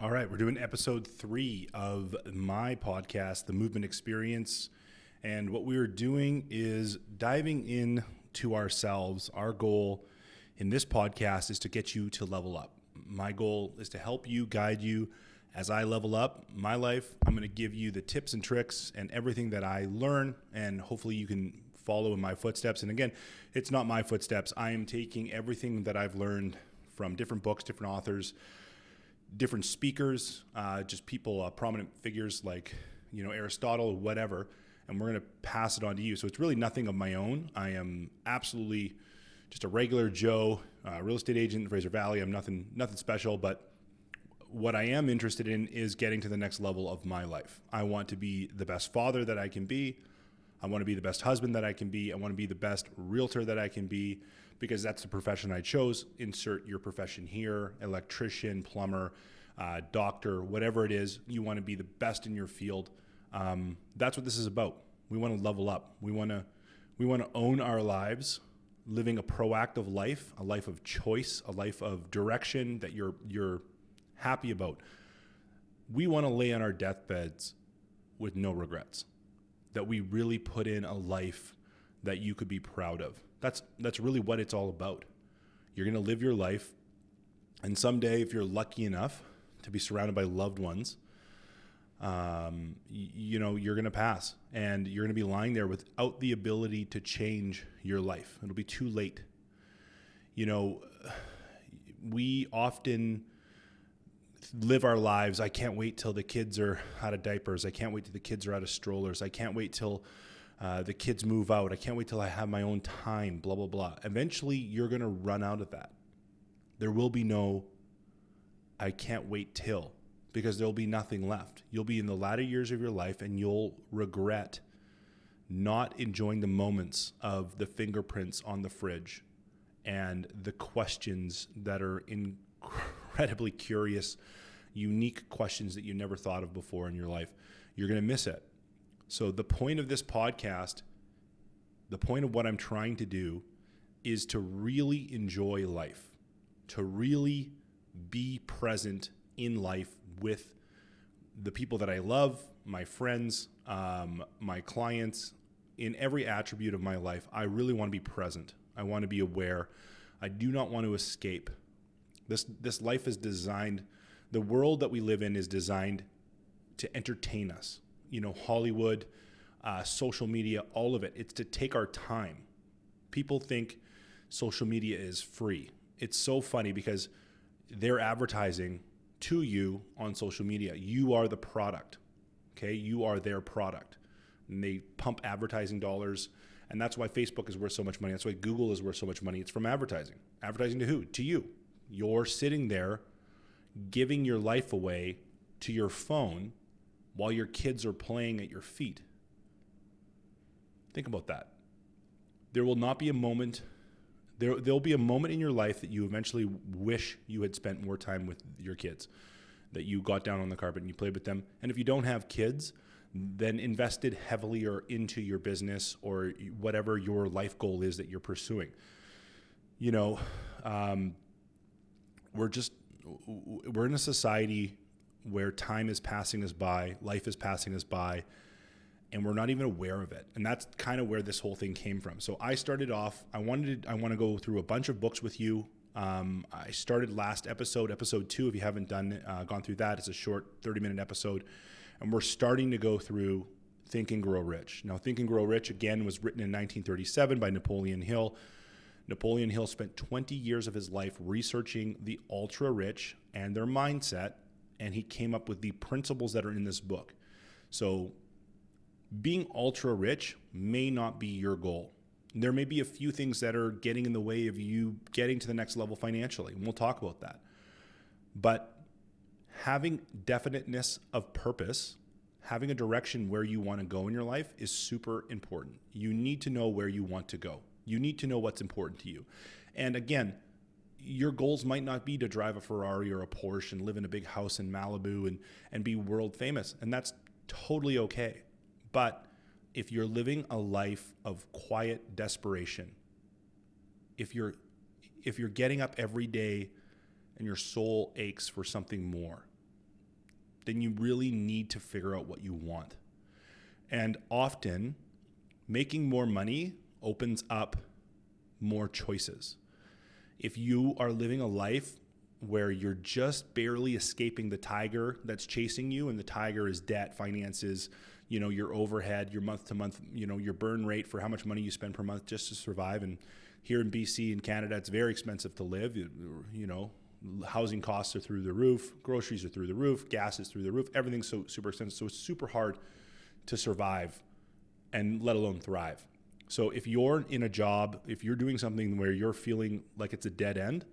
All right, we're doing episode 3 of my podcast, The Movement Experience. And what we are doing is diving in to ourselves. Our goal in this podcast is to get you to level up. My goal is to help you, guide you as I level up my life. I'm going to give you the tips and tricks and everything that I learn, and hopefully you can follow in my footsteps. And again, it's not my footsteps. I am taking everything that I've learned from different books, different authors, different speakers, just people, prominent figures like, Aristotle, whatever, and we're going to pass it on to you. So it's really nothing of my own. I am absolutely just a regular Joe, real estate agent in Fraser Valley. I'm nothing special, but what I am interested in is getting to the next level of my life. I want to be the best father that I can be. I want to be the best husband that I can be. I want to be the best realtor that I can be, because that's the profession I chose. Insert your profession here: electrician, plumber, doctor, whatever it is. You want to be the best in your field. That's what this is about. We want to level up. We want to own our lives, living a proactive life, a life of choice, a life of direction that you're happy about. We want to lay on our deathbeds with no regrets, that we really put in a life that you could be proud of. That's really what it's all about. You're going to live your life, and someday, if you're lucky enough to be surrounded by loved ones, you're going to pass, and you're going to be lying there without the ability to change your life. It'll be too late. We often live our lives. I can't wait till the kids are out of diapers. I can't wait till the kids are out of strollers. I can't wait till the kids move out. I can't wait till I have my own time, blah, blah, blah. Eventually, you're going to run out of that. There will be no I can't wait till, because there'll be nothing left. You'll be in the latter years of your life, and you'll regret not enjoying the moments of the fingerprints on the fridge and the questions that are incredibly curious, unique questions that you never thought of before in your life. You're going to miss it. So the point of this podcast, the point of what I'm trying to do, is to really enjoy life, to really be present in life with the people that I love, my friends, my clients, in every attribute of my life. I really want to be present. I want to be aware. I do not want to escape. This life is designed, the world that we live in is designed to entertain us. Hollywood, social media, all of it. It's to take our time. People think social media is free. It's so funny because they're advertising to you on social media. You are the product, okay? You are their product. And they pump advertising dollars, and that's why Facebook is worth so much money. That's why Google is worth so much money. It's from advertising. Advertising to who? To you. You're sitting there giving your life away to your phone while your kids are playing at your feet. Think about that. There will not be a moment, there'll be a moment in your life that you eventually wish you had spent more time with your kids, that you got down on the carpet and you played with them. And if you don't have kids, then invested heavily or into your business or whatever your life goal is that you're pursuing. We're in a society where time is passing us by, life is passing us by, and we're not even aware of it. And that's kind of where this whole thing came from. So I started off, I want to go through a bunch of books with you. I started last episode 2. If you haven't gone through that, it's a short 30-minute episode. And we're starting to go through Think and Grow Rich. Now, Think and Grow Rich, again, was written in 1937 by Napoleon Hill. Napoleon Hill spent 20 years of his life researching the ultra-rich and their mindset, and he came up with the principles that are in this book. So being ultra-rich may not be your goal. There may be a few things that are getting in the way of you getting to the next level financially, and we'll talk about that. But having definiteness of purpose, having a direction where you want to go in your life is super important. You need to know where you want to go. You need to know what's important to you. And again, your goals might not be to drive a Ferrari or a Porsche and live in a big house in Malibu and be world famous. And that's totally okay. But if you're living a life of quiet desperation, if you're getting up every day and your soul aches for something more, then you really need to figure out what you want. And often, making more money opens up more choices. If you are living a life where you're just barely escaping the tiger that's chasing you, and the tiger is debt, finances, your overhead, your month to month, your burn rate for how much money you spend per month just to survive. And here in BC and Canada, it's very expensive to live. Housing costs are through the roof, groceries are through the roof, gas is through the roof, everything's so super expensive. So it's super hard to survive and let alone thrive. So if you're in a job, if you're doing something where you're feeling like it's a dead end,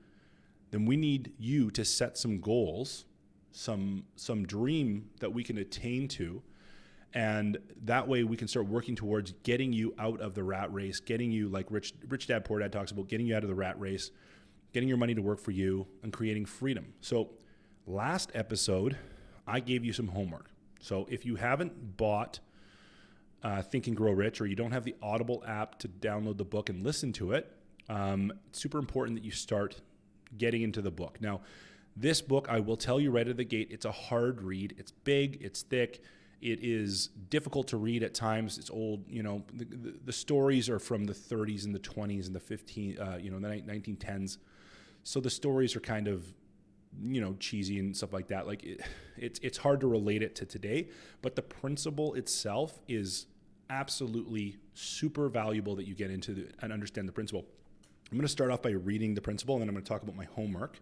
then we need you to set some goals, some dream that we can attain to. And that way we can start working towards getting you out of the rat race, getting you, like Rich Dad Poor Dad talks about, getting you out of the rat race, getting your money to work for you, and creating freedom. So last episode, I gave you some homework. So if you haven't bought Think and Grow Rich, or you don't have the Audible app to download the book and listen to it, it's super important that you start getting into the book. Now, this book, I will tell you right out of the gate, it's a hard read. It's big, it's thick, it is difficult to read at times. It's old, the stories are from the 30s and the 20s and the 1910s. So the stories are kind of, cheesy and stuff like that. Like it's hard to relate it to today, but the principle itself is absolutely super valuable that you get into and understand the principle. I'm going to start off by reading the principle, and then I'm going to talk about my homework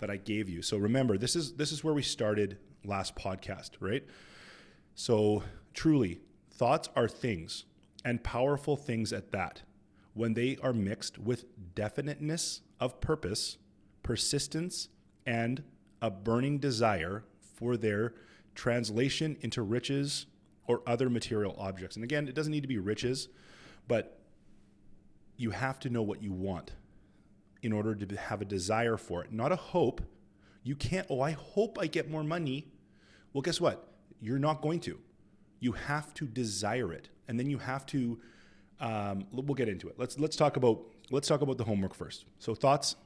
that I gave you. So remember, this is where we started last podcast, right? So truly, thoughts are things, and powerful things at that, when they are mixed with definiteness of purpose, persistence, and a burning desire for their translation into riches or other material objects. And again, it doesn't need to be riches, but you have to know what you want in order to have a desire for it, not a hope. You can't, I hope I get more money. Well, guess what? You're not going to. You have to desire it. And then you have to, we'll get into it. Let's talk about the homework first. So thoughts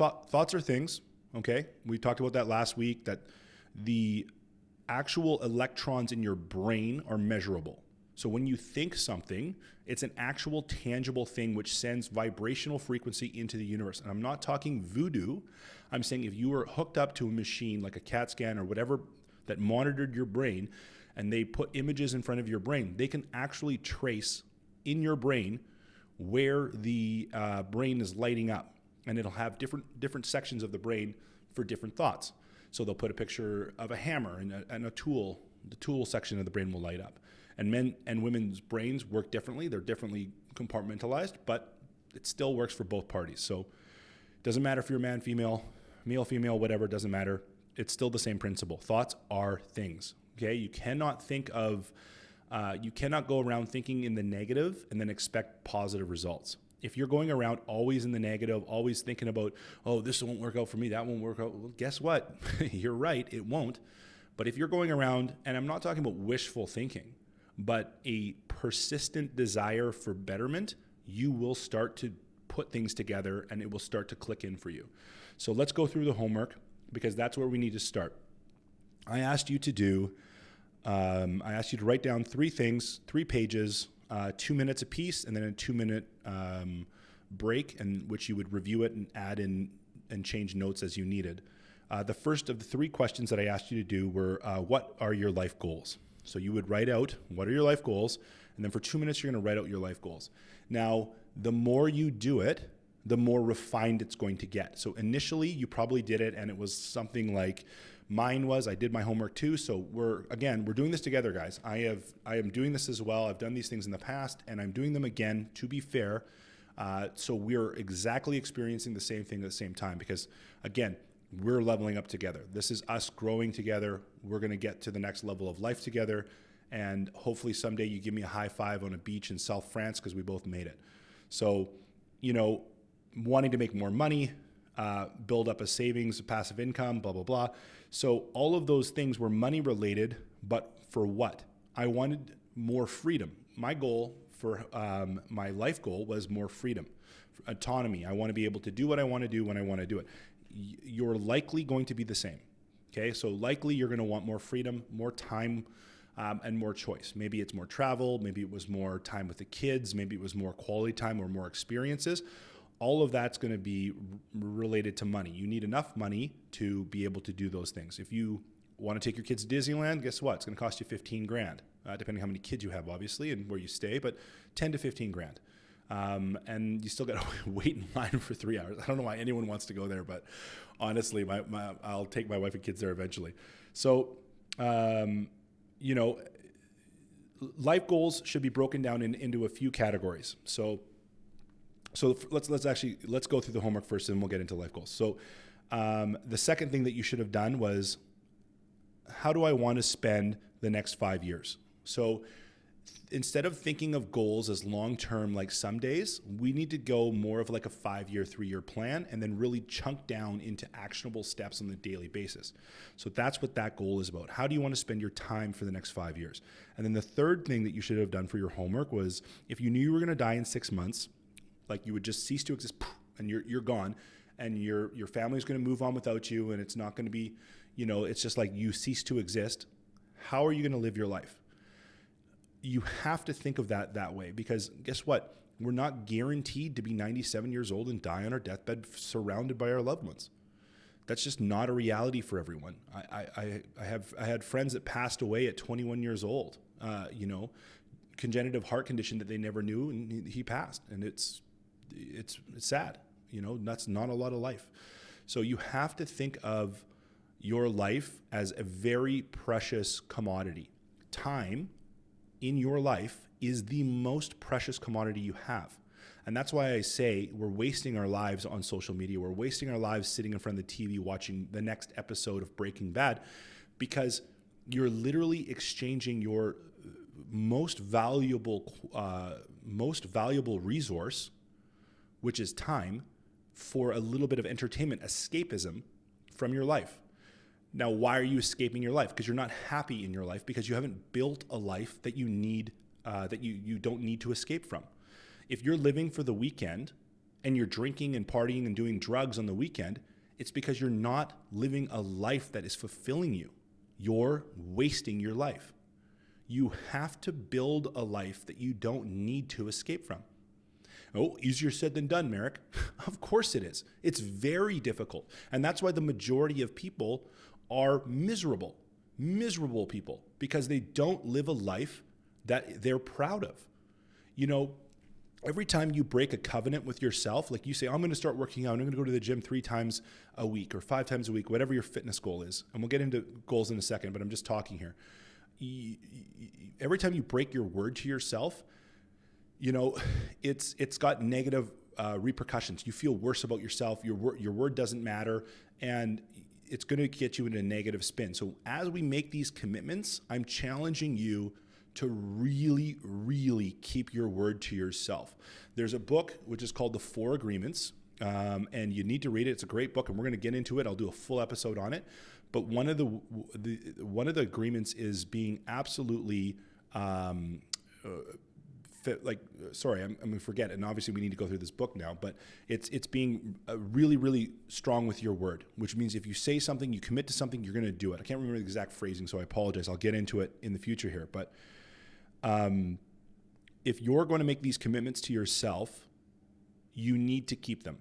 are things, okay? We talked about that last week, that the actual electrons in your brain are measurable. So when you think something, it's an actual tangible thing which sends vibrational frequency into the universe. And I'm not talking voodoo. I'm saying if you were hooked up to a machine like a CAT scan or whatever that monitored your brain, and they put images in front of your brain, they can actually trace in your brain where the brain is lighting up. And it'll have different sections of the brain for different thoughts. So they'll put a picture of a hammer and a tool. The tool section of the brain will light up. And men and women's brains work differently. They're differently compartmentalized, but it still works for both parties. So it doesn't matter if you're man, female, male, female, whatever, it doesn't matter. It's still the same principle. Thoughts are things, okay? You cannot go around thinking in the negative and then expect positive results. If you're going around always in the negative, always thinking about, oh, this won't work out for me, that won't work out, well, guess what? You're right, it won't. But if you're going around, and I'm not talking about wishful thinking, but a persistent desire for betterment, you will start to put things together and it will start to click in for you. So let's go through the homework, because that's where we need to start. I asked you to write down 3 things, 3 pages, 2 minutes a piece, and then a 2-minute break in which you would review it and add in and change notes as you needed. The first of the 3 questions that I asked you to do were, what are your life goals? So you would write out, what are your life goals? And then for 2 minutes, you're going to write out your life goals. Now, the more you do it, the more refined it's going to get. So initially, you probably did it, and it was something like mine was. I did my homework too. So we're doing this together, guys. I am doing this as well. I've done these things in the past, and I'm doing them again, to be fair. So we're exactly experiencing the same thing at the same time, because, again, we're leveling up together. This is us growing together. We're going to get to the next level of life together. And hopefully someday you give me a high five on a beach in South France, because we both made it. So, wanting to make more money, build up a savings, a passive income, blah, blah, blah. So all of those things were money related, but for what? I wanted more freedom. My goal for my life goal was more freedom, autonomy. I want to be able to do what I want to do when I want to do it. You're likely going to be the same. Okay, so likely you're going to want more freedom, more time, and more choice. Maybe it's more travel, maybe it was more time with the kids, maybe it was more quality time or more experiences. All of that's going to be related to money. You need enough money to be able to do those things. If you want to take your kids to Disneyland, guess what? It's going to cost you 15 grand, depending how many kids you have, obviously, and where you stay, but 10 to 15 grand. And you still got to wait in line for 3 hours. I don't know why anyone wants to go there, but honestly, I'll take my wife and kids there eventually. So, life goals should be broken down into a few categories. So let's go through the homework first, and we'll get into life goals. So, the second thing that you should have done was, how do I want to spend the next 5 years? So instead of thinking of goals as long-term, like some days, we need to go more of like a 5-year, 3-year plan, and then really chunk down into actionable steps on a daily basis. So that's what that goal is about. How do you want to spend your time for the next 5 years? And then the third thing that you should have done for your homework was, if you knew you were going to die in 6 months, like you would just cease to exist and you're gone, and your family's going to move on without you, and it's not going to be, it's just like you cease to exist. How are you going to live your life? You have to think of that way, because guess what? We're not guaranteed to be 97 years old and die on our deathbed surrounded by our loved ones. That's just not a reality for everyone. I had friends that passed away at 21 years old, congenital heart condition that they never knew, and he passed, and it's sad. That's not a lot of life. So you have to think of your life as a very precious commodity. Time in your life is the most precious commodity you have. And that's why I say we're wasting our lives on social media. We're wasting our lives sitting in front of the TV watching the next episode of Breaking Bad, because you're literally exchanging your most valuable resource, which is time, for a little bit of entertainment, escapism from your life. Now, why are you escaping your life? Because you're not happy in your life, because you haven't built a life that you need, that you don't need to escape from. If you're living for the weekend and you're drinking and partying and doing drugs on the weekend, it's because you're not living a life that is fulfilling you. You're wasting your life. You have to build a life that you don't need to escape from. Oh, easier said than done, Merrick. Of course it is. It's very difficult. And that's why the majority of people are miserable people, because they don't live a life that they're proud of. Every time you break a covenant with yourself, like you say, I'm going to start working out, I'm going to go to the gym 3 times a week or 5 times a week, whatever your fitness goal is. And we'll get into goals in a second, but I'm just talking here. Every time you break your word to yourself, it's got negative repercussions. You feel worse about yourself. Your word doesn't matter, and it's going to get you in a negative spin. So as we make these commitments, I'm challenging you to really, really keep your word to yourself. There's a book which is called The 4 Agreements, and you need to read it. It's a great book, and we're going to get into it. I'll do a full episode on it. But one of the agreements is being absolutely I'm going to forget it. And obviously we need to go through this book now, but it's being really, really strong with your word, which means if you say something, you commit to something, you're going to do it. I can't remember the exact phrasing, so I apologize. I'll get into it in the future here. But if you're going to make these commitments to yourself, you need to keep them.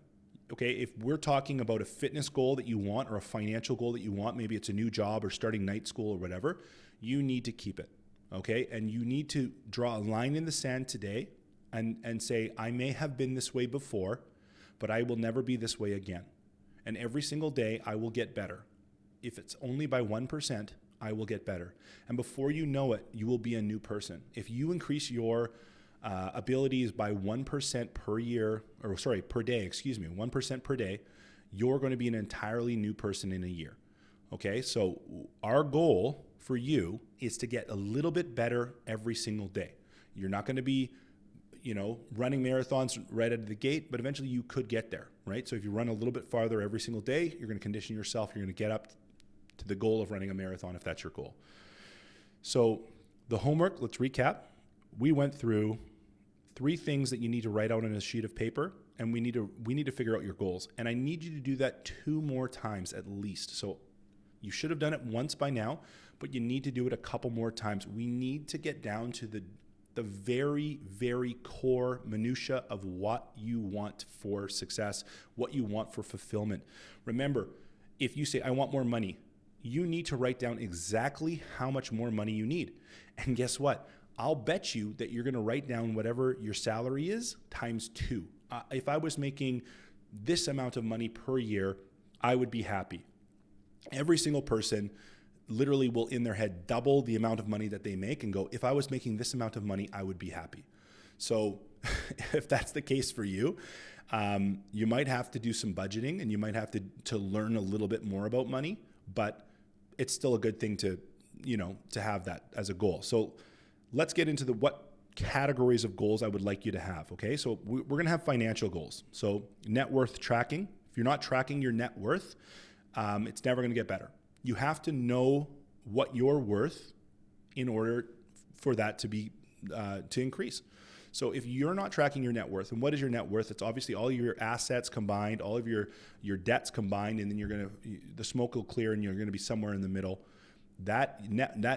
Okay, if we're talking about a fitness goal that you want or a financial goal that you want, maybe it's a new job or starting night school or whatever, you need to keep it. Okay, and you need to draw a line in the sand today and say, I may have been this way before, but I will never be this way again. And every single day I will get better. If it's only by 1%, I will get better. And before you know it, you will be a new person. If you increase your abilities by 1% per year, per day, 1% per day, you're going to be an entirely new person in a year. Okay, so our goal for you is to get a little bit better every single day. You're not going to be, running marathons right out of the gate, but eventually you could get there, right? So if you run a little bit farther every single day, you're going to condition yourself. You're going to get up to the goal of running a marathon if that's your goal. So the homework, let's recap. We went through 3 things that you need to write out on a sheet of paper, and we need to figure out your goals. And I need you to do that 2 more times at least. So You should have done it once by now, but you need to do it a couple more times. We need to get down to the very, very core minutia of what you want for success, what you want for fulfillment. Remember, if you say, I want more money, you need to write down exactly how much more money you need. And guess what? I'll bet you that you're going to write down whatever your salary is times 2. If I was making this amount of money per year, I would be happy. Every single person literally will in their head double the amount of money that they make and go, if I was making this amount of money, I would be happy. So if that's the case for you, you might have to do some budgeting and you might have to learn a little bit more about money, but it's still a good thing to have that as a goal. So let's get into what categories of goals I would like you to have. Okay. So we're going to have financial goals. So net worth tracking. If you're not tracking your net worth, it's never going to get better. You have to know what you're worth in order for that to be to increase. So if you're not tracking your net worth, and what is your net worth? It's obviously all your assets combined, all of your debts combined, and then the smoke will clear, and you're going to be somewhere in the middle. That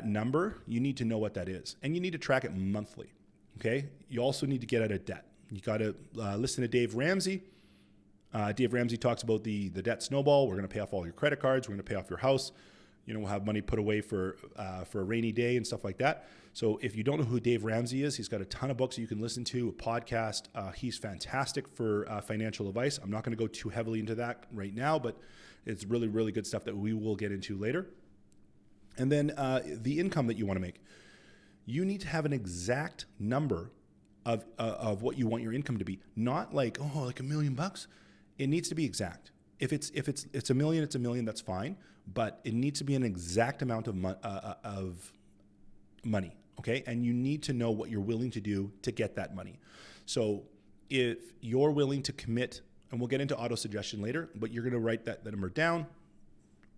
number, you need to know what that is, and you need to track it monthly. Okay. You also need to get out of debt. You got to listen to Dave Ramsey. Dave Ramsey talks about the debt snowball. We're going to pay off all your credit cards. We're going to pay off your house. We'll have money put away for a rainy day and stuff like that. So if you don't know who Dave Ramsey is, he's got a ton of books that you can listen to, a podcast. He's fantastic for financial advice. I'm not going to go too heavily into that right now, but it's really, really good stuff that we will get into later. And then the income that you want to make. You need to have an exact number of what you want your income to be. Not like, like $1 million. It needs to be exact. If it's $1 million, it's $1 million. That's fine. But it needs to be an exact amount of money. Okay, and you need to know what you're willing to do to get that money. So if you're willing to commit, and we'll get into auto suggestion later, but you're going to write that number down.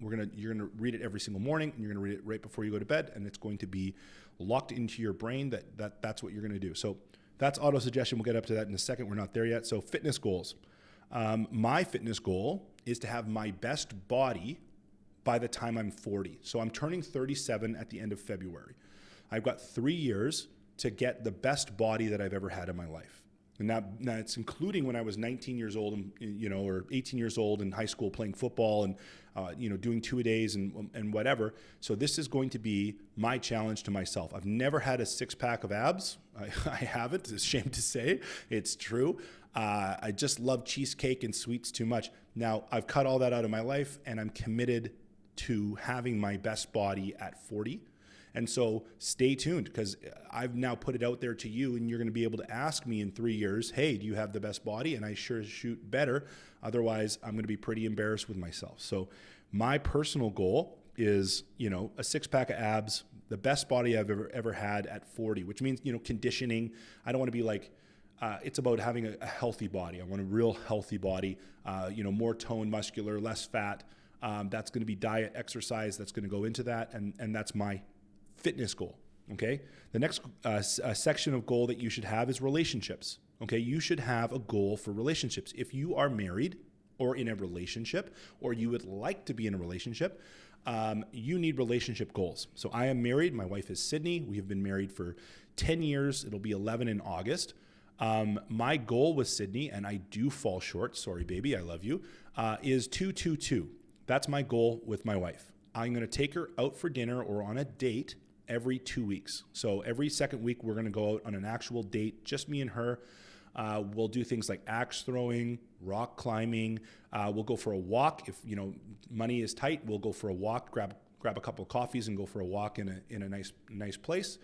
You're going to read it every single morning, and you're going to read it right before you go to bed, and it's going to be locked into your brain that's what you're going to do. So that's auto suggestion. We'll get up to that in a second. We're not there yet. So fitness goals. My fitness goal is to have my best body by the time I'm 40. So I'm turning 37 at the end of February. I've got 3 years to get the best body that I've ever had in my life. And that's including when I was 19 years old and, or 18 years old in high school playing football and, doing 2-a-days and whatever. So this is going to be my challenge to myself. I've never had a 6-pack of abs. I haven't. It's a shame to say. It's true. I just love cheesecake and sweets too much. Now, I've cut all that out of my life, and I'm committed to having my best body at 40. And so stay tuned, because I've now put it out there to you, and you're going to be able to ask me in 3 years, hey, do you have the best body? And I sure shoot better. Otherwise, I'm going to be pretty embarrassed with myself. So my personal goal is, a 6-pack of abs, the best body I've ever had at 40, which means, conditioning. I don't want to be like, it's about having a healthy body. I want a real healthy body, more toned, muscular, less fat. That's going to be diet, exercise. That's going to go into that. And that's my fitness goal. Okay. The next section of goal that you should have is relationships. Okay. You should have a goal for relationships. If you are married or in a relationship, or you would like to be in a relationship, you need relationship goals. So I am married. My wife is Sydney. We have been married for 10 years. It'll be 11 in August. My goal with Sydney, and I do fall short, sorry, baby, I love you, is 2-2-2. That's my goal with my wife. I'm going to take her out for dinner or on a date every 2 weeks. So every second week, we're going to go out on an actual date, just me and her. We'll do things like axe throwing, rock climbing. We'll go for a walk. If, money is tight, we'll go for a walk, grab a couple of coffees and go for a walk in a nice place.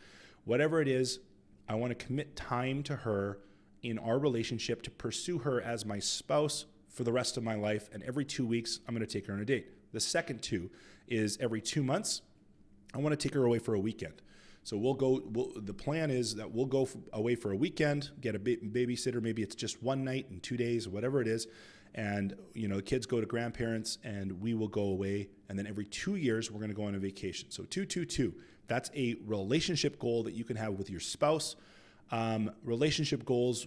Whatever it is, I want to commit time to her in our relationship to pursue her as my spouse for the rest of my life. And every 2 weeks, I'm going to take her on a date. The second 2 is every 2 months, I want to take her away for a weekend. So the plan is that we'll go away for a weekend, get a babysitter. Maybe it's just one night and 2 days, or whatever it is. And, the kids go to grandparents, and we will go away. And then every 2 years, we're going to go on a vacation. So 2-2-2. That's a relationship goal that you can have with your spouse. Relationship goals,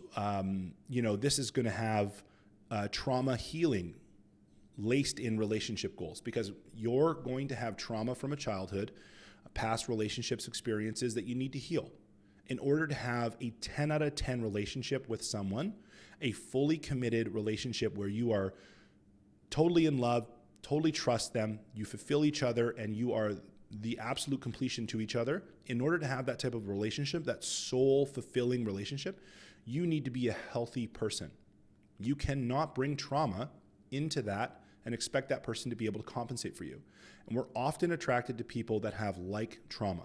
this is going to have trauma healing laced in relationship goals, because you're going to have trauma from a childhood, past relationships, experiences that you need to heal. In order to have a 10 out of 10 relationship with someone, a fully committed relationship where you are totally in love, totally trust them, you fulfill each other, and you are the absolute completion to each other. In order to have that type of relationship, that soul fulfilling relationship, you need to be a healthy person. You cannot bring trauma into that and expect that person to be able to compensate for you. And we're often attracted to people that have like trauma.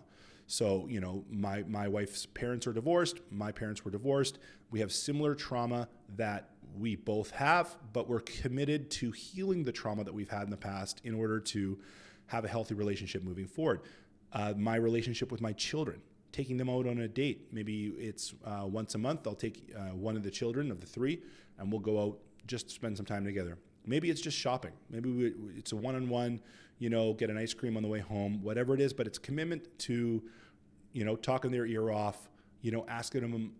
So, my wife's parents are divorced. My parents were divorced. We have similar trauma that we both have, but we're committed to healing the trauma that we've had in the past in order to have a healthy relationship moving forward. My relationship with my children, taking them out on a date. Maybe it's once a month. I'll take one of the children of the three, and we'll go out just to spend some time together. Maybe it's just shopping. Maybe it's a one-on-one, get an ice cream on the way home, whatever it is, but it's commitment to, talking their ear off, asking them,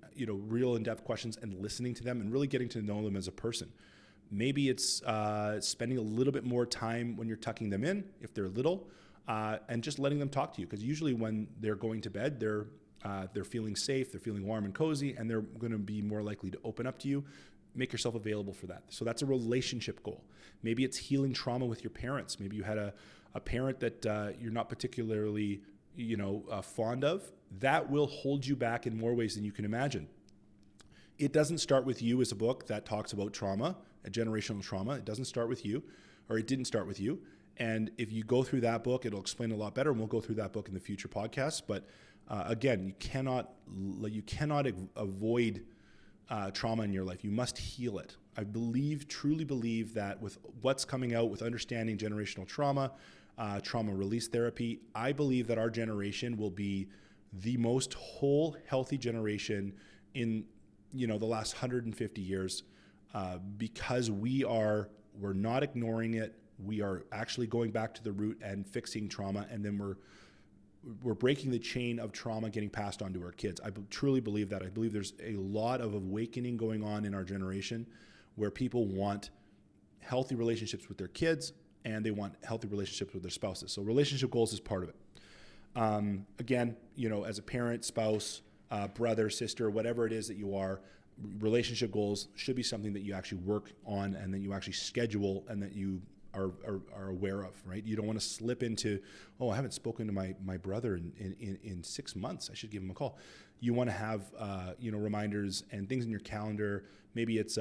real in-depth questions and listening to them and really getting to know them as a person. Maybe it's spending a little bit more time when you're tucking them in, if they're little, and just letting them talk to you. Because usually when they're going to bed, they're feeling safe, they're feeling warm and cozy, and they're going to be more likely to open up to you. Make yourself available for that. So that's a relationship goal. Maybe it's healing trauma with your parents. Maybe you had a parent that you're not particularly, fond of. That will hold you back in more ways than you can imagine. It doesn't start with you as a book that talks about trauma, a generational trauma. It doesn't start with you, or it didn't start with you. And if you go through that book, it'll explain a lot better. And we'll go through that book in the future podcasts. But again, you cannot avoid trauma in your life. You must heal it. I truly believe that with what's coming out with understanding generational trauma, trauma release therapy, I believe that our generation will be the most whole, healthy generation in, the last 150 years, because we're not ignoring it. We are actually going back to the root and fixing trauma, and then we're breaking the chain of trauma getting passed on to our kids. I truly believe that. I believe there's a lot of awakening going on in our generation where people want healthy relationships with their kids and they want healthy relationships with their spouses. So relationship goals is part of it. Again, as a parent, spouse, brother, sister, whatever it is that you are, relationship goals should be something that you actually work on and that you actually schedule and that you are aware of, right? You don't want to slip into, I haven't spoken to my brother in 6 months. I should give him a call. You want to have, reminders and things in your calendar. Maybe it's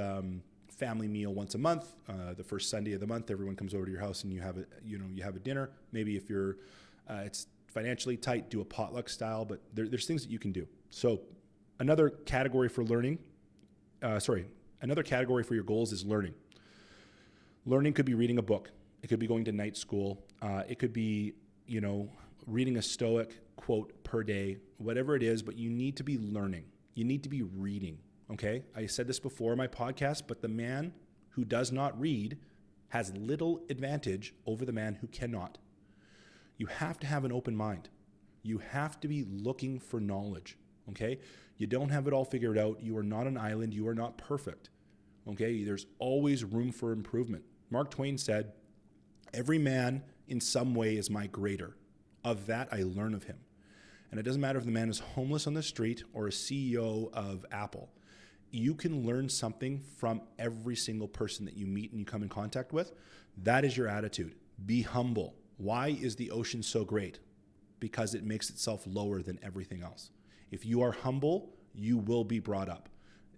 family meal once a month. The first Sunday of the month, everyone comes over to your house and you have a dinner. Maybe if you're, it's financially tight, do a potluck style, but there's things that you can do. So another category for your goals is learning. Learning could be reading a book. It could be going to night school. It could be, reading a Stoic quote per day, whatever it is, but you need to be learning. You need to be reading, okay? I said this before in my podcast, but the man who does not read has little advantage over the man who cannot. You have to have an open mind. You have to be looking for knowledge, okay? You don't have it all figured out. You are not an island. You are not perfect, okay? There's always room for improvement. Mark Twain said, "Every man in some way is my greater. Of that I learn of him." And it doesn't matter if the man is homeless on the street or a CEO of Apple. You can learn something from every single person that you meet and you come in contact with. That is your attitude. Be humble. Why is the ocean so great? Because it makes itself lower than everything else. If you are humble, you will be brought up.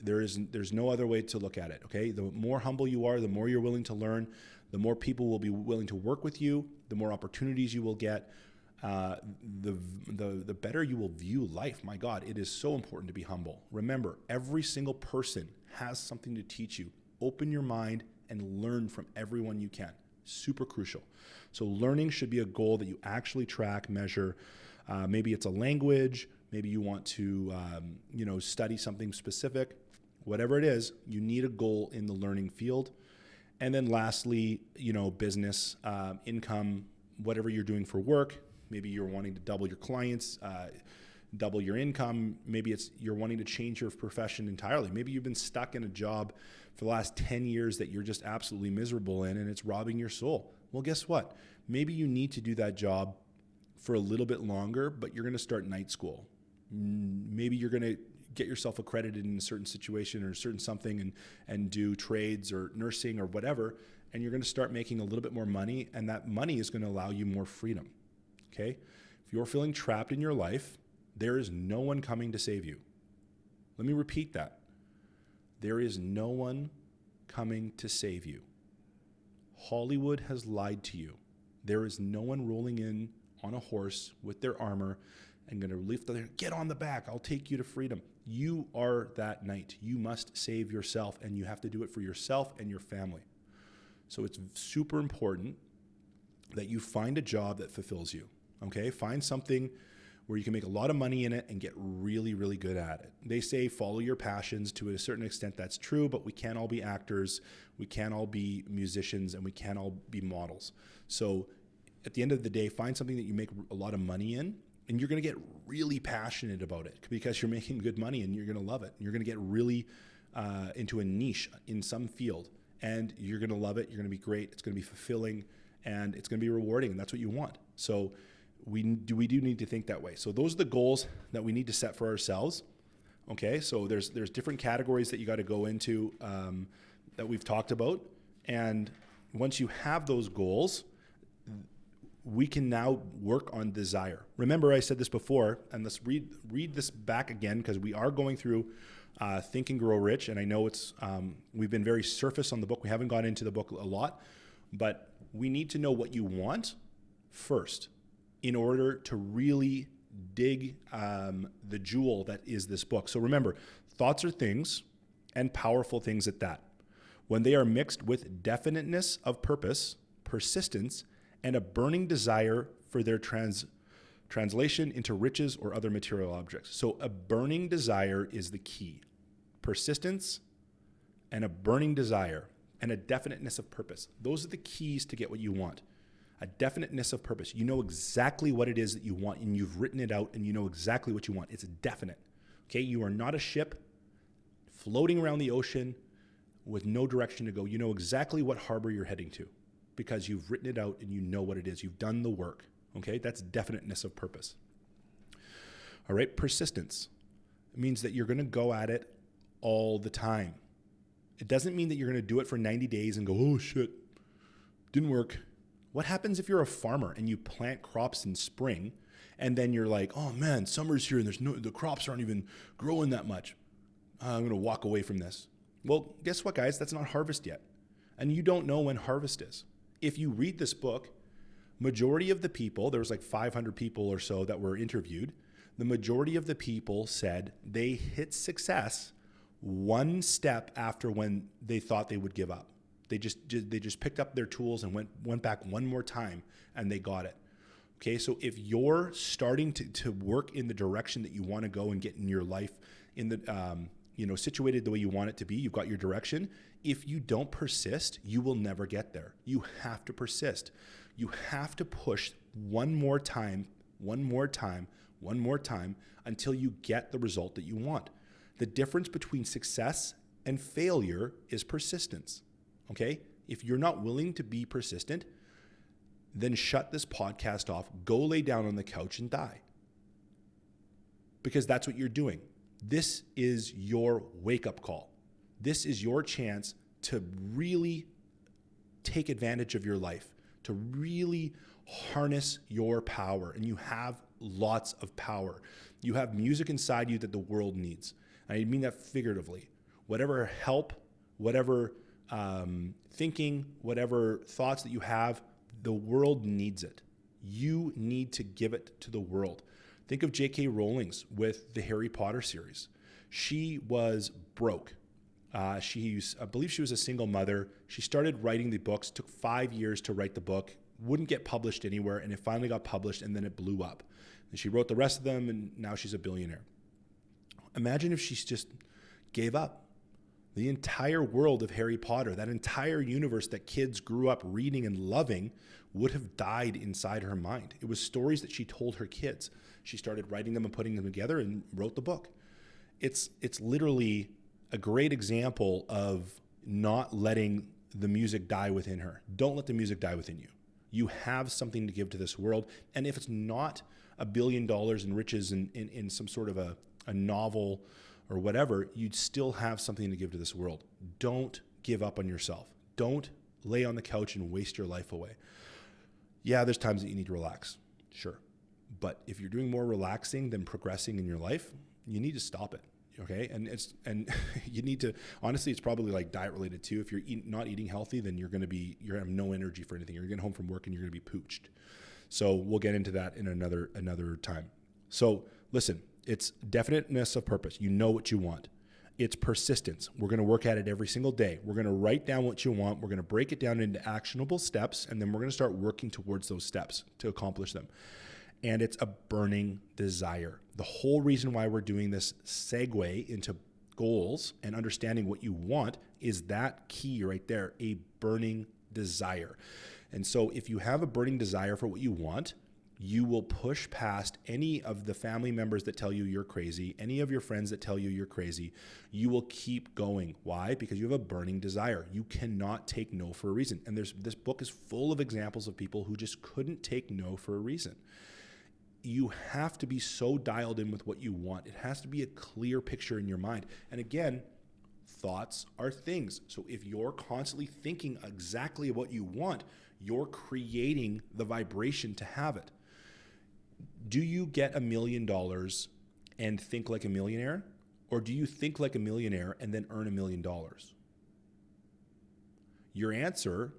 There's no other way to look at it, okay? The more humble you are, the more you're willing to learn, the more people will be willing to work with you, the more opportunities you will get, the better you will view life. My God, it is so important to be humble. Remember, every single person has something to teach you. Open your mind and learn from everyone you can. Super crucial. So learning should be a goal that you actually track, measure. Maybe it's a language. Maybe you want to, study something specific. Whatever it is, you need a goal in the learning field. And then lastly, business, income, whatever you're doing for work. Maybe you're wanting to double your clients, double your income. Maybe you're wanting to change your profession entirely. Maybe you've been stuck in a job for the last 10 years that you're just absolutely miserable in, and it's robbing your soul. Well, guess what? Maybe you need to do that job for a little bit longer, but you're going to start night school. Maybe you're going to get yourself accredited in a certain situation or a certain something and do trades or nursing or whatever, and you're going to start making a little bit more money, and that money is going to allow you more freedom, okay? If you're feeling trapped in your life, there is no one coming to save you. Let me repeat that. There is no one coming to save you. Hollywood has lied to you. There is no one rolling in on a horse with their armor and going to lift the, get on the back, I'll take you to freedom. You are that knight. You must save yourself, and you have to do it for yourself and your family. So it's super important that you find a job that fulfills you, okay? Find something where you can make a lot of money in it and get really, really good at it. They say follow your passions. To a certain extent, that's true, but we can't all be actors, we can't all be musicians, and we can't all be models. So at the end of the day, find something that you make a lot of money in, and you're going to get really passionate about it because you're making good money and you're going to love it. You're going to get really into a niche in some field, and you're going to love it. You're going to be great. It's going to be fulfilling, and it's going to be rewarding, and that's what you want. So we do need to think that way. So those are the goals that we need to set for ourselves. Okay, so there's different categories that you got to go into that we've talked about, and once you have those goals, we can now work on desire. Remember, I said this before, and let's read this back again, because we are going through Think and Grow Rich, and I know it's we've been very surface on the book. We haven't gone into the book a lot, but we need to know what you want first in order to really dig the jewel that is this book. So remember, thoughts are things, and powerful things at that. When they are mixed with definiteness of purpose, persistence, and a burning desire for their translation into riches or other material objects. So a burning desire is the key. Persistence and a burning desire and a definiteness of purpose. Those are the keys to get what you want. A definiteness of purpose. You know exactly what it is that you want, and you've written it out, and you know exactly what you want. It's definite. Okay? You are not a ship floating around the ocean with no direction to go. You know exactly what harbor you're heading to, because you've written it out and you know what it is. You've done the work, okay? That's definiteness of purpose. All right, persistence. It means that you're gonna go at it all the time. It doesn't mean that you're gonna do it for 90 days and go, oh shit, didn't work. What happens if you're a farmer and you plant crops in spring and then you're like, oh man, summer's here and the crops aren't even growing that much. I'm gonna walk away from this. Well, guess what, guys? That's not harvest yet. And you don't know when harvest is. If you read this book, majority of the people, there was like 500 people or so that were interviewed, the majority of the people said they hit success one step after when they thought they would give up. They just picked up their tools and went back one more time, and they got it. Okay, so if you're starting to work in the direction that you want to go and get in your life in the situated the way you want it to be, you've got your direction. If you don't persist, you will never get there. You have to persist. You have to push one more time until you get the result that you want. The difference between success and failure is persistence, okay? If you're not willing to be persistent, then shut this podcast off, go lay down on the couch and die. Because that's what you're doing. This is your wake-up call. This is your chance to really take advantage of your life, to really harness your power. And you have lots of power. You have music inside you that the world needs. I mean that figuratively. Whatever help, whatever thinking, whatever thoughts that you have, the world needs it. You need to give it to the world. Think of J.K. Rowling's with the Harry Potter series. She was broke. I believe she was a single mother. She started writing the books, took 5 years to write the book, wouldn't get published anywhere, and it finally got published, and then it blew up. And she wrote the rest of them, and now she's a billionaire. Imagine if she just gave up. The entire world of Harry Potter, that entire universe that kids grew up reading and loving, would have died inside her mind. It was stories that she told her kids. She started writing them and putting them together and wrote the book. It's literally a great example of not letting the music die within her. Don't let the music die within you. You have something to give to this world. And if it's not $1 billion in riches in some sort of a novel or whatever, you'd still have something to give to this world. Don't give up on yourself. Don't lay on the couch and waste your life away. Yeah, there's times that you need to relax. Sure. But if you're doing more relaxing than progressing in your life, you need to stop it. Okay. And you need to, honestly, it's probably like diet related too. If you're not eating healthy, then you're going to have no energy for anything. You're getting home from work and you're going to be pooched. So we'll get into that in another time. So listen, it's definiteness of purpose. You know what you want. It's persistence. We're going to work at it every single day. We're going to write down what you want. We're going to break it down into actionable steps. And then we're going to start working towards those steps to accomplish them. And it's a burning desire. The whole reason why we're doing this segue into goals and understanding what you want is that key right there, a burning desire. And so if you have a burning desire for what you want, you will push past any of the family members that tell you you're crazy, any of your friends that tell you you're crazy. You will keep going. Why? Because you have a burning desire. You cannot take no for a reason. And this book is full of examples of people who just couldn't take no for a reason. You have to be so dialed in with what you want. It has to be a clear picture in your mind. And again, thoughts are things. So if you're constantly thinking exactly what you want, you're creating the vibration to have it. Do you get $1 million and think like a millionaire? Or do you think like a millionaire and then earn $1 million? Your answer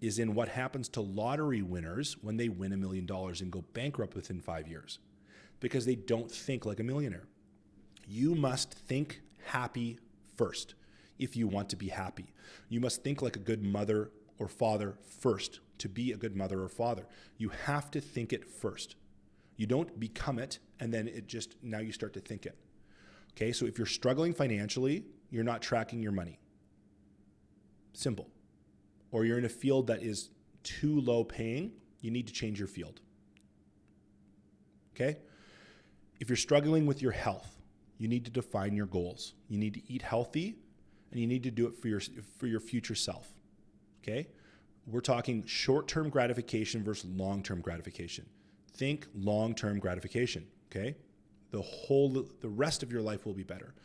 is in what happens to lottery winners when they win $1 million and go bankrupt within 5 years, because they don't think like a millionaire. You must think happy first if you want to be happy. You must think like a good mother or father first to be a good mother or father. You have to think it first. You don't become it and then now you start to think it. Okay, so if you're struggling financially, you're not tracking your money. Simple. Or you're in a field that is too low paying, you need to change your field. Okay? If you're struggling with your health, you need to define your goals. You need to eat healthy, and you need to do it for your future self. Okay? We're talking short-term gratification versus long-term gratification. Think long-term gratification. Okay? The rest of your life will be better.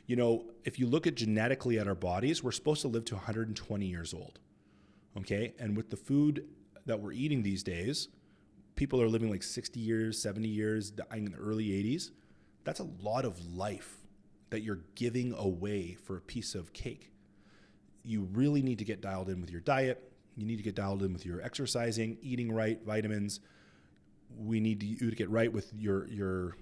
You know, if you look at genetically at our bodies, we're supposed to live to 120 years old. Okay. And with the food that we're eating these days, people are living like 60 years, 70 years, dying in the early 80s. That's a lot of life that you're giving away for a piece of cake. You really need to get dialed in with your diet. You need to get dialed in with your exercising, eating right, vitamins. We need you to get right with your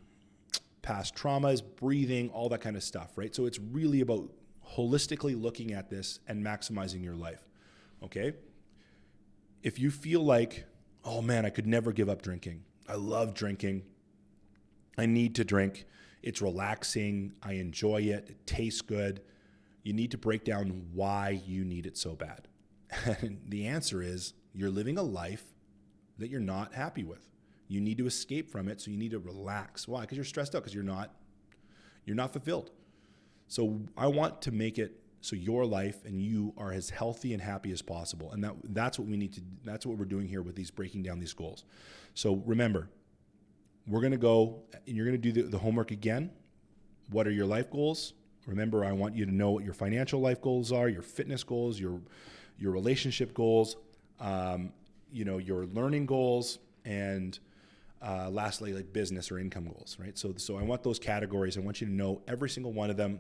past traumas, breathing, all that kind of stuff, right? So it's really about holistically looking at this and maximizing your life. Okay? If you feel like, oh man, I could never give up drinking. I love drinking. I need to drink. It's relaxing. I enjoy it. It tastes good. You need to break down why you need it so bad. And the answer is you're living a life that you're not happy with. You need to escape from it, so you need to relax. Why? Because you're stressed out, because you're not fulfilled. So I want to make it so your life and you are as healthy and happy as possible. And that's what we need to, that's what we're doing here with these, breaking down these goals. So remember, we're going to go and you're going to do the homework again. What are your life goals? Remember, I want you to know what your financial life goals are, your fitness goals, your relationship goals, your learning goals, and lastly, like business or income goals, right? So I want those categories. I want you to know every single one of them.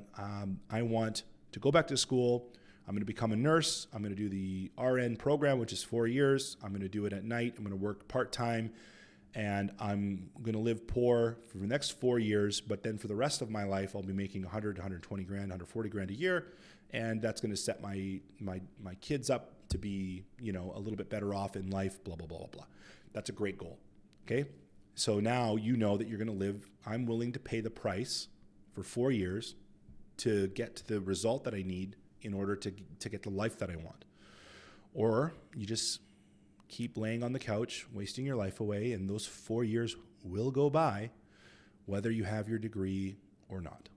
I want to go back to school. I'm going to become a nurse. I'm going to do the RN program, which is 4 years. I'm going to do it at night. I'm going to work part-time, and I'm going to live poor for the next 4 years. But then for the rest of my life, I'll be making 100, 120 grand, 140 grand a year. And that's going to set my kids up to be, a little bit better off in life, blah, blah, blah, blah, blah. That's a great goal. Okay. So now you know that you're going to live. I'm willing to pay the price for 4 years to get to the result that I need in order to get the life that I want. Or you just keep laying on the couch, wasting your life away, and those 4 years will go by whether you have your degree or not.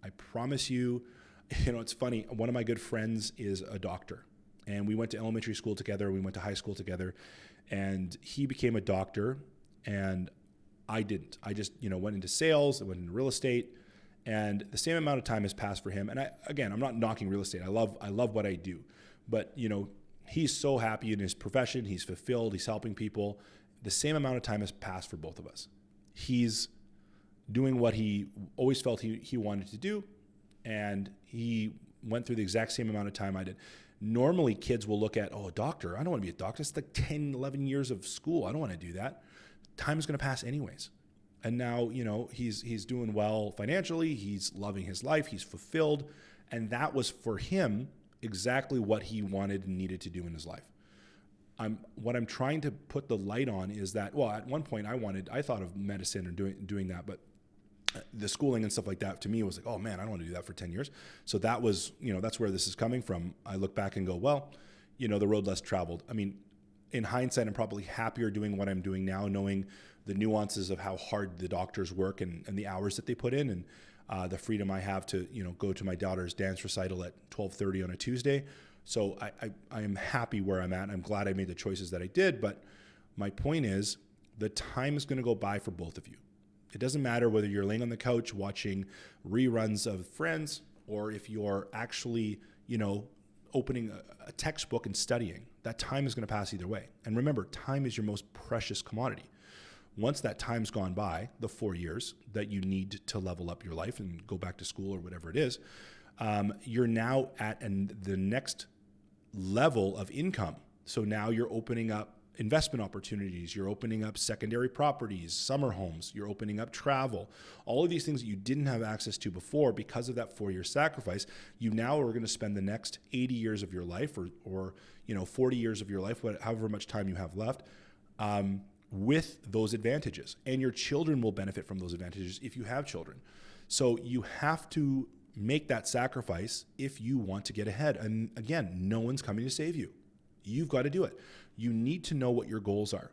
I promise you, It's funny. One of my good friends is a doctor, and we went to elementary school together. We went to high school together, and he became a doctor, and I didn't. I just, went into sales, I went into real estate, and the same amount of time has passed for him. And I'm not knocking real estate. I love what I do, but he's so happy in his profession. He's fulfilled. He's helping people. The same amount of time has passed for both of us. He's doing what he always felt he wanted to do, and he went through the exact same amount of time I did. Normally, kids will look at, a doctor. I don't want to be a doctor. It's like 10, 11 years of school. I don't want to do that. Time is going to pass anyways. And now, he's doing well financially. He's loving his life. He's fulfilled. And that was for him exactly what he wanted and needed to do in his life. What I'm trying to put the light on is that, at one point I thought of medicine and doing that, but the schooling and stuff like that to me was like, oh man, I don't want to do that for 10 years. So that was, that's where this is coming from. I look back and go, the road less traveled. I mean, in hindsight, I'm probably happier doing what I'm doing now, knowing the nuances of how hard the doctors work and the hours that they put in, and the freedom I have to, go to my daughter's dance recital at 12:30 on a Tuesday. So I am happy where I'm at. I'm glad I made the choices that I did. But my point is, the time is going to go by for both of you. It doesn't matter whether you're laying on the couch watching reruns of Friends, or if you're actually, opening a textbook and studying. That time is going to pass either way. And remember, time is your most precious commodity. Once that time's gone by, the 4 years that you need to level up your life and go back to school or whatever it is, you're now at the next level of income. So now you're opening up investment opportunities, you're opening up secondary properties, summer homes, you're opening up travel, all of these things that you didn't have access to before because of that 4-year sacrifice. You now are going to spend the next 80 years of your life or 40 years of your life, however much time you have left, with those advantages. And your children will benefit from those advantages if you have children. So you have to make that sacrifice if you want to get ahead. And again, no one's coming to save you. You've got to do it. You need to know what your goals are.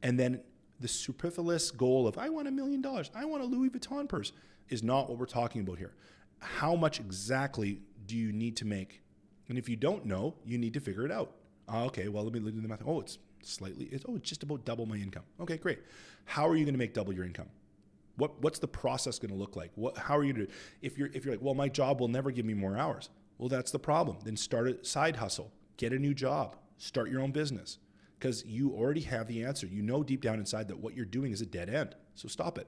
And then the superfluous goal of, I want $1 million, I want a Louis Vuitton purse, is not what we're talking about here. How much exactly do you need to make? And if you don't know, you need to figure it out. Okay, well, let me do the math. It's just about double my income. Okay, great. How are you going to make double your income? What's the process going to look like? How are you going to, if you're like, well, my job will never give me more hours. Well, that's the problem. Then start a side hustle, get a new job, start your own business, because you already have the answer. You know deep down inside that what you're doing is a dead end. So stop it,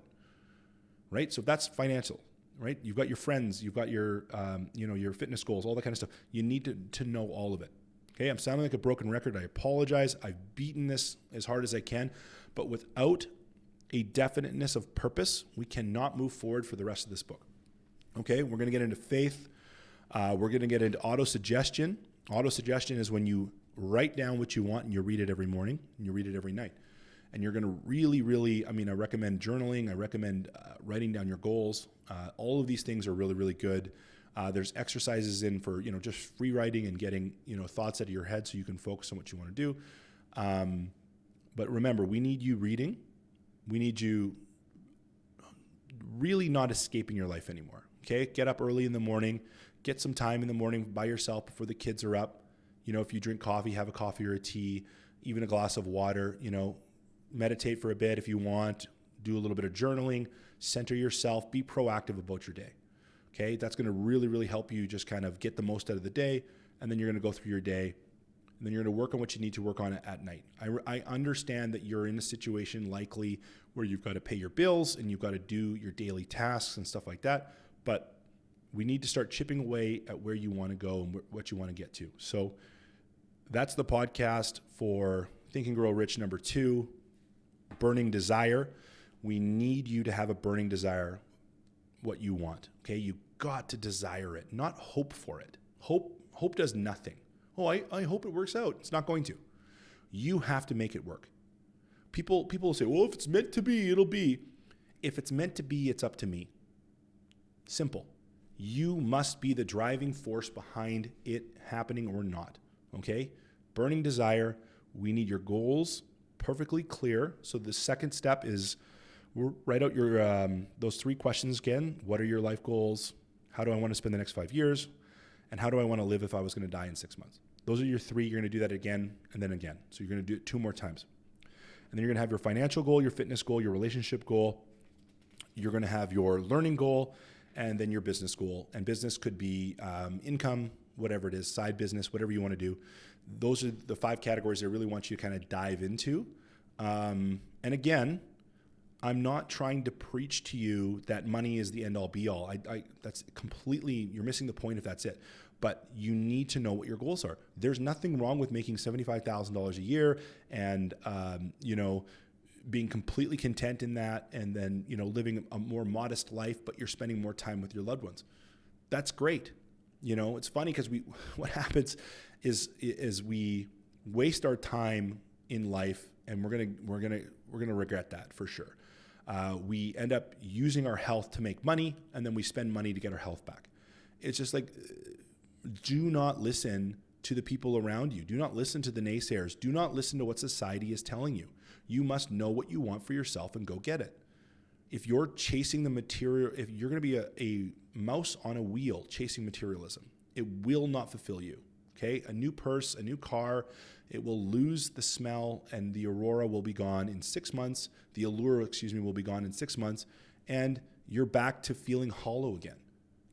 right? So that's financial, right? You've got your friends, you've got your, your fitness goals, all that kind of stuff. You need to know all of it. Okay, I'm sounding like a broken record. I apologize. I've beaten this as hard as I can, but without a definiteness of purpose, we cannot move forward for the rest of this book. Okay, we're going to get into faith. We're going to get into auto-suggestion. Auto-suggestion is when you write down what you want and you read it every morning and you read it every night. And you're going to really, I recommend journaling. I recommend writing down your goals. All of these things are really, really good. There's exercises in for, just free writing and getting, thoughts out of your head so you can focus on what you want to do. But remember, we need you reading. We need you really not escaping your life anymore. Okay? Get up early in the morning. Get some time in the morning by yourself before the kids are up. If you drink coffee, have a coffee or a tea, even a glass of water. Meditate for a bit if you want. Do a little bit of journaling. Center yourself. Be proactive about your day. Okay, that's going to really, really help you just kind of get the most out of the day, and then you're going to go through your day, and then you're going to work on what you need to work on at night. I understand that you're in a situation likely where you've got to pay your bills and you've got to do your daily tasks and stuff like that, but we need to start chipping away at where you want to go and what you want to get to. So that's the podcast for Think and Grow Rich number 2, Burning Desire. We need you to have a burning desire, what you want. Okay, you got to desire it, not hope for it. Hope does nothing. I hope it works out. It's not going to. You have to make it work. People will say, well, if it's meant to be, it'll be. If it's meant to be, it's up to me. Simple. You must be the driving force behind it happening or not. Okay? Burning desire. We need your goals perfectly clear. So the second step is write out your those 3 questions again. What are your life goals? how do I want to spend the next 5 years, and how do I want to live if I was going to die in 6 months. Those are your three. You're going to do that again and then again. So you're going to do it 2 more times. And then you're going to have your financial goal, your fitness goal, your relationship goal. You're going to have your learning goal, and then your business goal. And business could be income, whatever it is, side business, whatever you want to do. Those are the 5 categories I really want you to kind of dive into. And again, I'm not trying to preach to you that money is the end all be all. That's completely, you're missing the point if that's it. But you need to know what your goals are. There's nothing wrong with making $75,000 a year and, being completely content in that, and then, living a more modest life, but you're spending more time with your loved ones. That's great. It's funny because what happens is we waste our time in life, and we're gonna regret that for sure. We end up using our health to make money, and then we spend money to get our health back. It's just like, do not listen to the people around you. Do not listen to the naysayers. Do not listen to what society is telling you. You must know what you want for yourself and go get it. If you're chasing the material, if you're going to be a mouse on a wheel chasing materialism, it will not fulfill you. Okay? A new purse, a new car, it will lose the smell, and the aurora will be gone in 6 months. The allure, will be gone in 6 months, and you're back to feeling hollow again.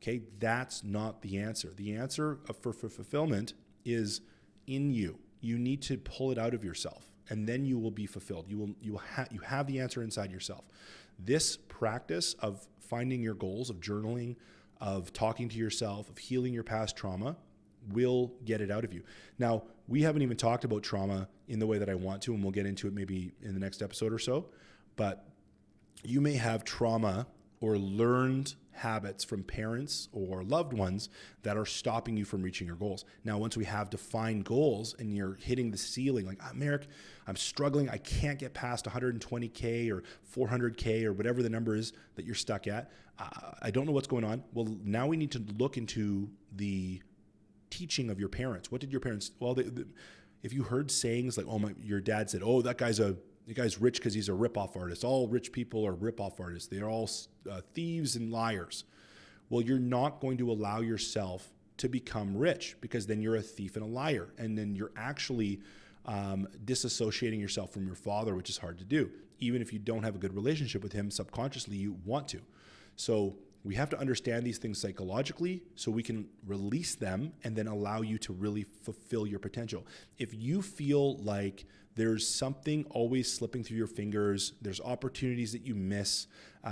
Okay? That's not the answer. The answer for fulfillment is in you. You need to pull it out of yourself, and then you will be fulfilled. You have the answer inside yourself. This practice of finding your goals, of journaling, of talking to yourself, of healing your past trauma will get it out of you. Now, we haven't even talked about trauma in the way that I want to, and we'll get into it maybe in the next episode or so, but you may have trauma or learned habits from parents or loved ones that are stopping you from reaching your goals. Now, once we have defined goals and you're hitting the ceiling, like, Merrick, I'm struggling. I can't get past 120K or 400K or whatever the number is that you're stuck at. I don't know what's going on. Well, now we need to look into the teaching of your parents. What did your parents, if you heard sayings like, your dad said, that guy's rich because he's a rip-off artist. All rich people are rip-off artists. They're all thieves and liars. Well, you're not going to allow yourself to become rich, because then you're a thief and a liar. And then you're actually disassociating yourself from your father, which is hard to do. Even if you don't have a good relationship with him, subconsciously you want to. So we have to understand these things psychologically so we can release them and then allow you to really fulfill your potential. If you feel like there's something always slipping through your fingers, there's opportunities that you miss,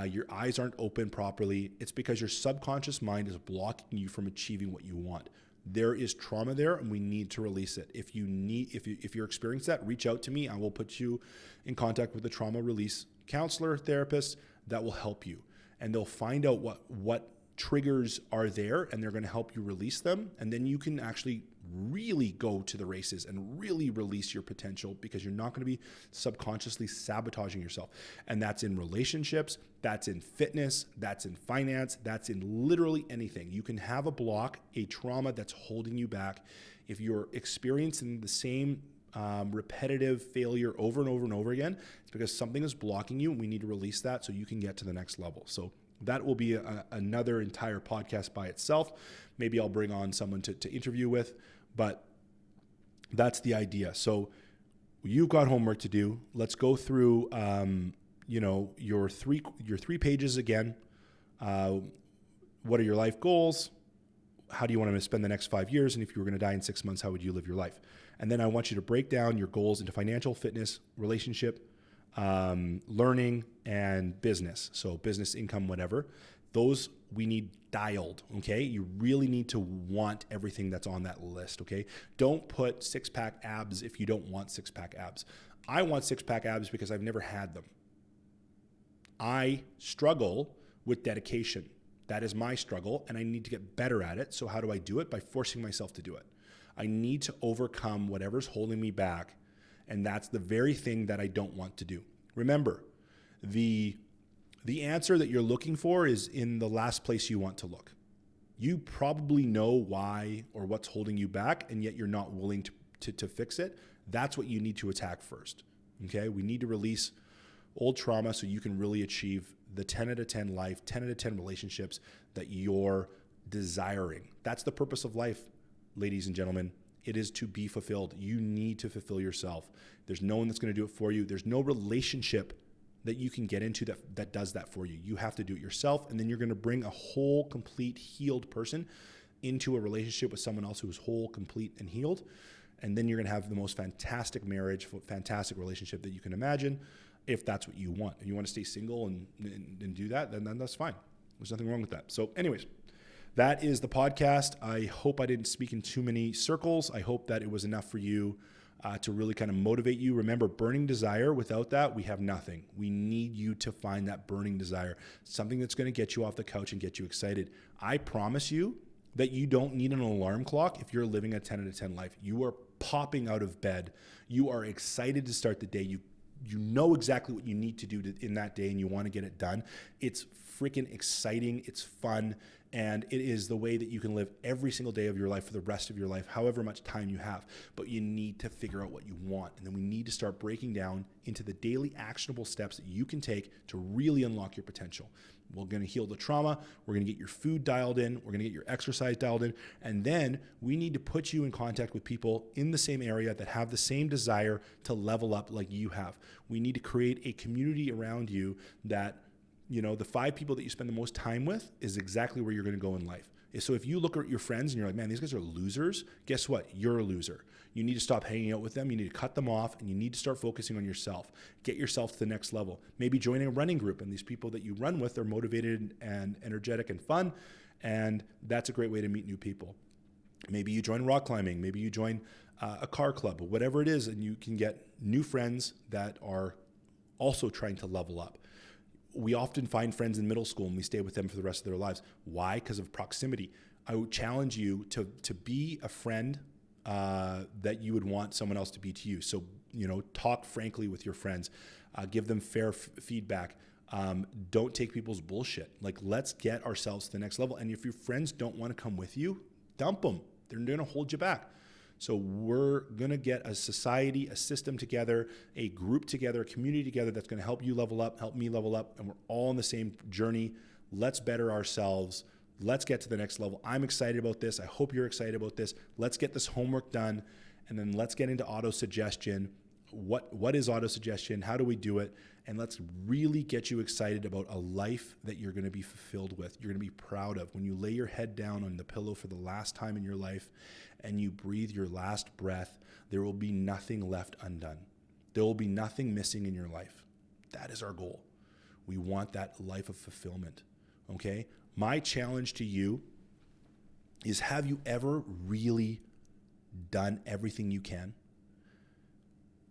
your eyes aren't open properly, it's because your subconscious mind is blocking you from achieving what you want. There is trauma there, and we need to release it. If you're experiencing that, reach out to me. I will put you in contact with a trauma release counselor, therapist that will help you. And they'll find out what triggers are there, and they're going to help you release them. And then you can actually really go to the races and really release your potential, because you're not going to be subconsciously sabotaging yourself. And that's in relationships, that's in fitness, that's in finance, that's in literally anything. You can have a block, a trauma that's holding you back. If you're experiencing the same repetitive failure over and over and over again, it's because something is blocking you, and we need to release that so you can get to the next level. So that will be another entire podcast by itself. Maybe I'll bring on someone to interview with, but that's the idea. So you've got homework to do. Let's go through your three pages again. What are your life goals? How do you want to spend the next 5 years? And if you were going to die in 6 months, how would you live your life? And then I want you to break down your goals into financial, fitness, relationship, learning, and business. So business, income, whatever. Those we need dialed, okay? You really need to want everything that's on that list, okay? Don't put six-pack abs if you don't want six-pack abs. I want six-pack abs because I've never had them. I struggle with dedication. That is my struggle, and I need to get better at it. So how do I do it? By forcing myself to do it. I need to overcome whatever's holding me back, and that's the very thing that I don't want to do. Remember, the answer that you're looking for is in the last place you want to look. You probably know why or what's holding you back, and yet you're not willing to fix it. That's what you need to attack first, okay? We need to release old trauma so you can really achieve the 10 out of 10 life, 10 out of 10 relationships that you're desiring. That's the purpose of life, ladies and gentlemen. It is to be fulfilled. You need to fulfill yourself. There's no one that's going to do it for you. There's no relationship that you can get into that does that for you. You have to do it yourself, and then you're going to bring a whole, complete, healed person into a relationship with someone else who is whole, complete, and healed. And then you're going to have the most fantastic marriage, fantastic relationship that you can imagine, if that's what you want. If you want to stay single and do that, then that's fine. There's nothing wrong with that. So anyways, that is the podcast. I hope I didn't speak in too many circles. I hope that it was enough for you to really kind of motivate you. Remember, burning desire, without that, we have nothing. We need you to find that burning desire, something that's going to get you off the couch and get you excited. I promise you that you don't need an alarm clock if you're living a 10 out of 10 life. You are popping out of bed. You are excited to start the day. You know exactly what you need to do in that day, and you want to get it done. It's freaking exciting. It's fun. And it is the way that you can live every single day of your life for the rest of your life, however much time you have. But you need to figure out what you want. And then we need to start breaking down into the daily actionable steps that you can take to really unlock your potential. We're going to heal the trauma. We're going to get your food dialed in. We're going to get your exercise dialed in. And then we need to put you in contact with people in the same area that have the same desire to level up like you have. We need to create a community around you that, you know, the 5 people that you spend the most time with is exactly where you're going to go in life. So if you look at your friends and you're like, man, these guys are losers, guess what? You're a loser. You need to stop hanging out with them. You need to cut them off, and you need to start focusing on yourself. Get yourself to the next level. Maybe joining a running group, and these people that you run with are motivated and energetic and fun, and that's a great way to meet new people. Maybe you join rock climbing. Maybe you join a car club, or whatever it is, and you can get new friends that are also trying to level up. We often find friends in middle school and we stay with them for the rest of their lives. Why? Because of proximity. I would challenge you to be a friend that you would want someone else to be to you. So, you know, talk frankly with your friends. Give them fair feedback. Don't take people's bullshit. Like, let's get ourselves to the next level. And if your friends don't want to come with you, dump them. They're going to hold you back. So we're going to get a society, a system together, a group together, a community together that's going to help you level up, help me level up, and we're all on the same journey. Let's better ourselves. Let's get to the next level. I'm excited about this. I hope you're excited about this. Let's get this homework done, and then let's get into autosuggestion. What is autosuggestion? How do we do it? And let's really get you excited about a life that you're going to be fulfilled with, you're going to be proud of. When you lay your head down on the pillow for the last time in your life and you breathe your last breath, there will be nothing left undone. There will be nothing missing in your life. That is our goal. We want that life of fulfillment, okay? My challenge to you is, have you ever really done everything you can?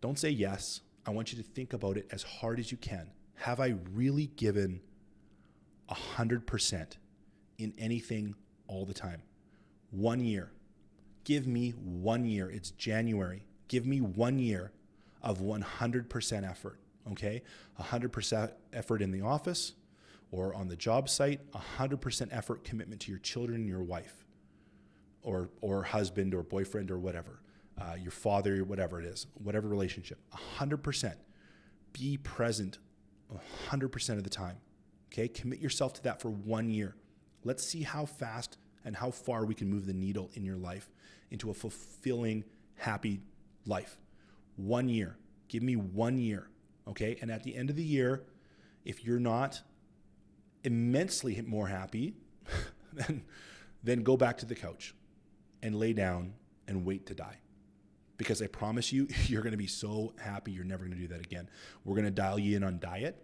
Don't say yes. I want you to think about it as hard as you can. Have I really given 100% in anything all the time? 1 year. Give me 1 year. It's January. Give me 1 year of 100% effort, okay? 100% effort in the office or on the job site, 100% effort, commitment to your children and your wife or husband or boyfriend or whatever. Your father, whatever it is, whatever relationship, 100%. Be present 100% of the time, okay? Commit yourself to that for 1 year. Let's see how fast and how far we can move the needle in your life into a fulfilling, happy life. 1 year. Give me 1 year, okay? And at the end of the year, if you're not immensely more happy, then go back to the couch and lay down and wait to die. Because I promise you, you're going to be so happy you're never going to do that again. We're going to dial you in on diet.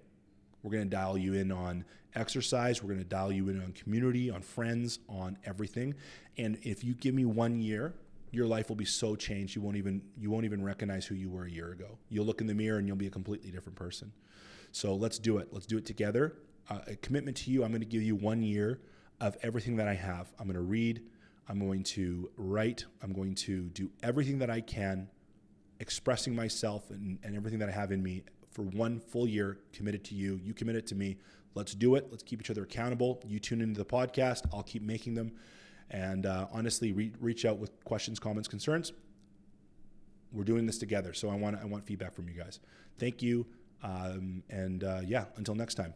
We're going to dial you in on exercise. We're going to dial you in on community, on friends, on everything. And if you give me 1 year, your life will be so changed you won't even recognize who you were a year ago. You'll look in the mirror and you'll be a completely different person. So let's do it. Let's do it together. A commitment to you, I'm going to give you 1 year of everything that I have. I'm going to read. I'm going to write. I'm going to do everything that I can, expressing myself and everything that I have in me for 1 full year, committed to you. You commit it to me. Let's do it. Let's keep each other accountable. You tune into the podcast. I'll keep making them. And honestly, reach out with questions, comments, concerns. We're doing this together. So I want feedback from you guys. Thank you. Until next time.